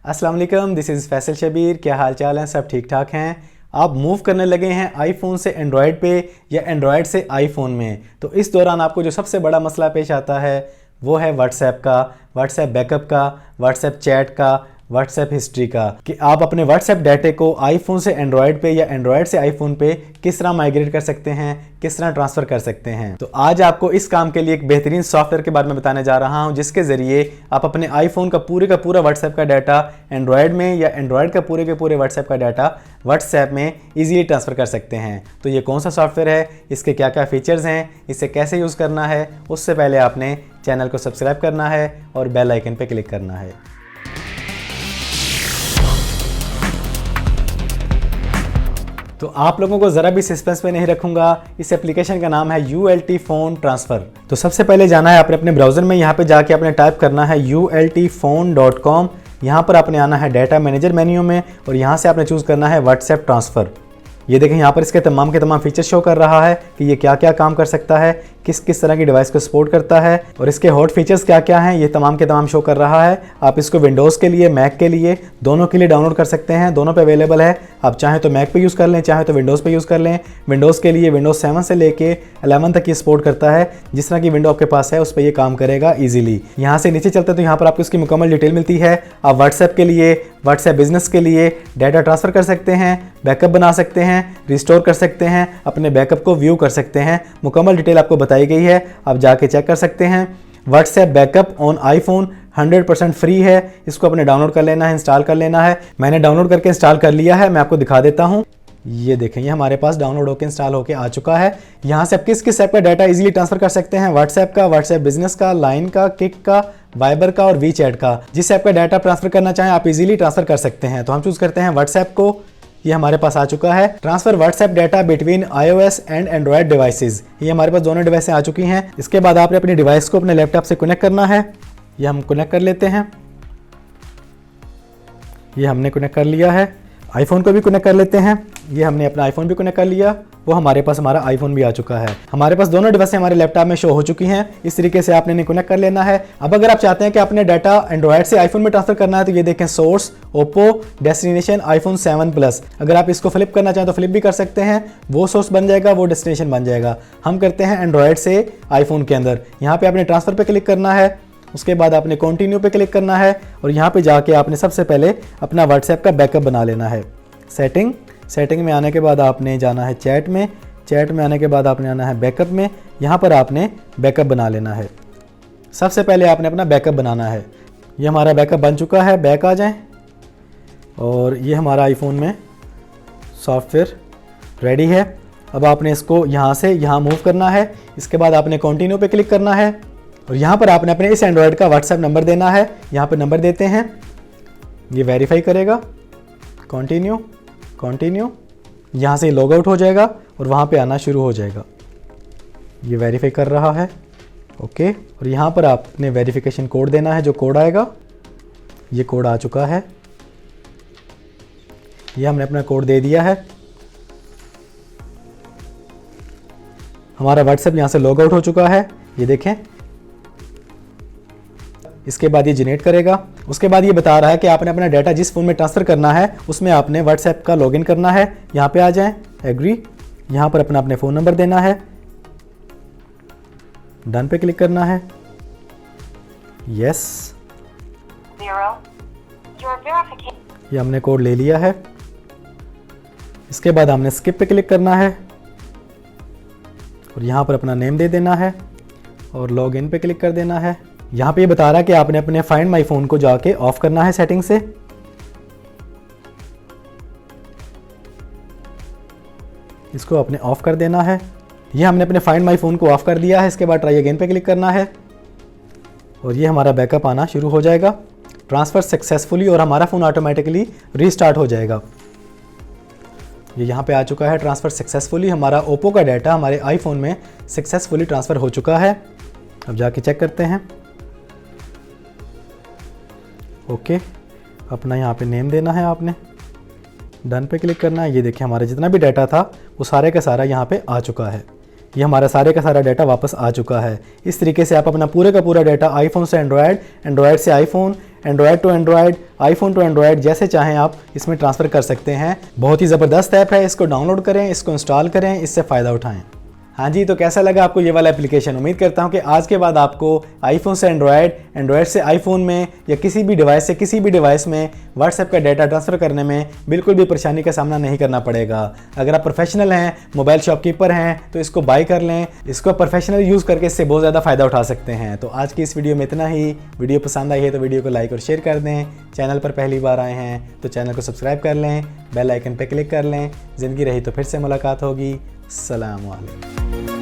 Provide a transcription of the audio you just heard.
अस्सलाम वालेकुम, this is Faisal Shabir. क्या हाल चाल हैं? सब ठीक ठाक हैं? आप मूव करने लगे हैं आईफोन से एंड्रॉयड पे या एंड्रॉयड से आईफोन में, तो इस दौरान आपको जो सबसे बड़ा मसला पेश आता है वो है व्हाट्सएप का, व्हाट्सएप बैकअप का, व्हाट्सएप चैट का, व्हाट्सएप हिस्ट्री का, कि आप अपने व्हाट्सएप डाटे को आईफोन से एंड्रॉयड पे या एंड्रॉयड से आईफोन पे किस तरह माइग्रेट कर सकते हैं, किस तरह ट्रांसफ़र कर सकते हैं। तो आज आपको इस काम के लिए एक बेहतरीन सॉफ्टवेयर के बारे में बताने जा रहा हूं, जिसके ज़रिए आप अपने आईफोन का पूरा व्हाट्सएप का डाटा एंड्रॉयड में या एंड्रॉयड का पूरे के पूरे व्हाट्सएप का डाटा व्हाट्सएप में ईजिली ट्रांसफ़र कर सकते हैं। तो ये कौन सा सॉफ्टवेयर है, इसके क्या क्या फ़ीचर्स हैं, इसे कैसे यूज़ करना है, उससे पहले आपने चैनल को सब्सक्राइब करना है और बेल आइकन पर क्लिक करना है। तो आप लोगों को ज़रा भी सस्पेंस में नहीं रखूंगा। इस एप्लीकेशन का नाम है ULT फ़ोन ट्रांसफ़र। तो सबसे पहले जाना है आपने अपने ब्राउज़र में, यहाँ पे जाके आपने टाइप करना है ultphone.com। यहाँ पर आपने आना है डाटा मैनेजर मेन्यू में और यहाँ से आपने चूज़ करना है व्हाट्सएप ट्रांसफ़र। ये देखें यहाँ पर इसके तमाम के तमाम फीचर्स शो कर रहा है कि ये क्या क्या काम कर सकता है, किस किस तरह की डिवाइस को सपोर्ट करता है और इसके हॉट फीचर्स क्या क्या हैं, ये तमाम के तमाम शो कर रहा है। आप इसको विंडोज़ के लिए, मैक के लिए, दोनों के लिए डाउनलोड कर सकते हैं। दोनों पे अवेलेबल है। आप चाहें तो मैक पे यूज़ कर लें, चाहें तो विंडोज़ पे यूज़ कर लें। विंडोज़ के लिए विंडोज़ 7 से लेके 11 तक ये सपोर्ट करता है। जिस तरह की विंडो आपके पास है उस पर ये काम करेगा ईजिली। यहाँ से नीचे चलते तो यहाँ पर आपको इसकी मुकम्मल डिटेल मिलती है। आप व्हाट्सएप के लिए, व्हाट्सएप बिजनेस के लिए डाटा ट्रांसफ़र कर सकते हैं, बैकअप बना सकते हैं, रिस्टोर कर सकते हैं, अपने बैकअप को व्यू कर सकते हैं। मुकम्मल डिटेल आपको बताई गई है, आप जाके चेक कर सकते हैं। WhatsApp backup on iPhone 100% free है। इसको अपने डाउनलोड कर लेना है, इंस्टॉल कर लेना है। मैंने डाउनलोड करके इंस्टॉल कर लिया है, मैं आपको दिखा देता हूँ। ये देखें, ये हमारे पास डाउनलोड होकर इंस्टॉल होकर आ चुका है। यहाँ से आप किस किस ऐप का डाटा इजीली ट्रांसफर कर सकते हैं, व्हाट्सएप का, व्हाट्सएप बिजनेस का, लाइन का, किक का, वाइबर का और वी चैट का। जिस ऐप का डाटा ट्रांसफर करना चाहें आप इजीली ट्रांसफर कर सकते हैं। तो हम चूज़ करते हैं व्हाट्सएप को। ये हमारे पास आ चुका है। Transfer WhatsApp data between iOS and Android devices. ये हमारे पास दोनों डिवाइसें आ चुकी हैं। इसके बाद आपने अपनी डिवाइस को अपने लैपटॉप से कनेक्ट करना है। ये हम कनेक्ट कर लेते हैं। ये हमने कनेक्ट कर लिया है। आईफोन को भी कनेक्ट कर लेते हैं। ये हमने अपना आईफोन भी कनेक्ट कर लिया। वो हमारे पास हमारा आईफोन भी आ चुका है। हमारे पास दोनों डिवाइसें हमारे लैपटॉप में शो हो चुकी हैं। इस तरीके से आपने इन्हें कनेक्ट कर लेना है। अब अगर आप चाहते हैं कि आपने डाटा एंड्रॉयड से आईफोन में ट्रांसफर करना है तो ये देखें, source Oppo, destination iPhone 7 plus. अगर आप इसको फ्लिप करना चाहें तो फ्लिप भी कर सकते हैं। वो सोर्स बन जाएगा, वो डेस्टिनेशन बन जाएगा। हम करते हैं एंड्रॉयड से आईफोन के अंदर। यहाँ पे आपने ट्रांसफर पे क्लिक करना है। उसके बाद आपने कंटिन्यू पे क्लिक करना है और यहाँ पे जाके आपने सबसे पहले अपना व्हाट्सएप का बैकअप बना लेना है। सेटिंग में आने के बाद आपने जाना है चैट में आने के बाद आपने आना है बैकअप में। यहाँ पर आपने बैकअप बना लेना है। सबसे पहले आपने अपना बैकअप बनाना है। ये हमारा बैकअप बन चुका है। बैक आ जाएं और ये हमारा आईफोन में सॉफ्टवेयर रेडी है। अब आपने इसको यहाँ से यहाँ मूव करना है। इसके बाद आपने कंटिन्यू पे क्लिक करना है और यहाँ पर आपने अपने इस एंड्रॉयड का व्हाट्सएप नंबर देना है। यहाँ पर नंबर देते हैं, ये वेरीफाई करेगा। कंटिन्यू, यहाँ से लॉग आउट हो जाएगा और वहाँ पे आना शुरू हो जाएगा। ये वेरीफाई कर रहा है, ओके। और यहाँ पर आपने वेरिफिकेशन कोड देना है। जो कोड आएगा, ये कोड आ चुका है। ये हमने अपना कोड दे दिया है। हमारा व्हाट्सएप यहाँ से लॉग आउट हो चुका है, ये देखें। इसके बाद ये जनरेट करेगा। उसके बाद ये बता रहा है कि आपने अपना डाटा जिस फ़ोन में ट्रांसफ़र करना है उसमें आपने व्हाट्सएप का लॉगिन करना है। यहाँ पे आ जाएं, एग्री। यहाँ पर अपने फ़ोन नंबर देना है, डन पे क्लिक करना है, यस। ये हमने कोड ले लिया है। इसके बाद हमने स्किप पे क्लिक करना है और यहाँ पर अपना नेम दे देना है और लॉग इन पे क्लिक कर देना है। यहाँ पे ये बता रहा है कि आपने अपने फाइंड माई फ़ोन को जाके ऑफ करना है सेटिंग से। इसको आपने ऑफ कर देना है। ये हमने अपने फाइंड माई फ़ोन को ऑफ कर दिया है। इसके बाद ट्राई अगेन पे क्लिक करना है और ये हमारा बैकअप आना शुरू हो जाएगा, ट्रांसफ़र सक्सेसफुली, और हमारा फ़ोन ऑटोमेटिकली रीस्टार्ट हो जाएगा। ये यहाँ पे आ चुका है ट्रांसफ़र सक्सेसफुली। हमारा ओप्पो का डाटा हमारे आईफोन में सक्सेसफुली ट्रांसफ़र हो चुका है। अब जाके चेक करते हैं, ओके। अपना यहाँ पे नेम देना है, आपने डन पे क्लिक करना है। ये देखिए, हमारा जितना भी डाटा था वो सारे का सारा यहाँ पे आ चुका है। ये हमारा सारे का सारा डाटा वापस आ चुका है। इस तरीके से आप अपना पूरे का पूरा डाटा आईफोन से एंड्रॉयड, एंड्रॉयड से iPhone, Android to Android, iPhone to Android, जैसे चाहें आप इसमें ट्रांसफ़र कर सकते हैं। बहुत ही ज़बरदस्त ऐप है, इसको डाउनलोड करें, इसको इंस्टॉल करें, इससे फ़ायदा उठाएं। हाँ जी, तो कैसा लगा आपको ये वाला एप्लीकेशन? उम्मीद करता हूँ कि आज के बाद आपको आईफोन से एंड्रॉयड, एंड्रॉयड से आईफोन में या किसी भी डिवाइस से किसी भी डिवाइस में व्हाट्सएप का डाटा ट्रांसफ़र करने में बिल्कुल भी परेशानी का सामना नहीं करना पड़ेगा। अगर आप प्रोफेशनल हैं, मोबाइल शॉपकीपर हैं, तो इसको बाय कर लें। इसको प्रोफेशनल यूज़ करके इससे बहुत ज़्यादा फ़ायदा उठा सकते हैं। तो आज की इस वीडियो में इतना ही। वीडियो पसंद आई है तो वीडियो को लाइक और शेयर कर दें। चैनल पर पहली बार आए हैं तो चैनल को सब्सक्राइब कर लें, बेल आइकन पर क्लिक कर लें। ज़िंदगी रही तो फिर से मुलाकात होगी। अस्सलाम वालेकुम।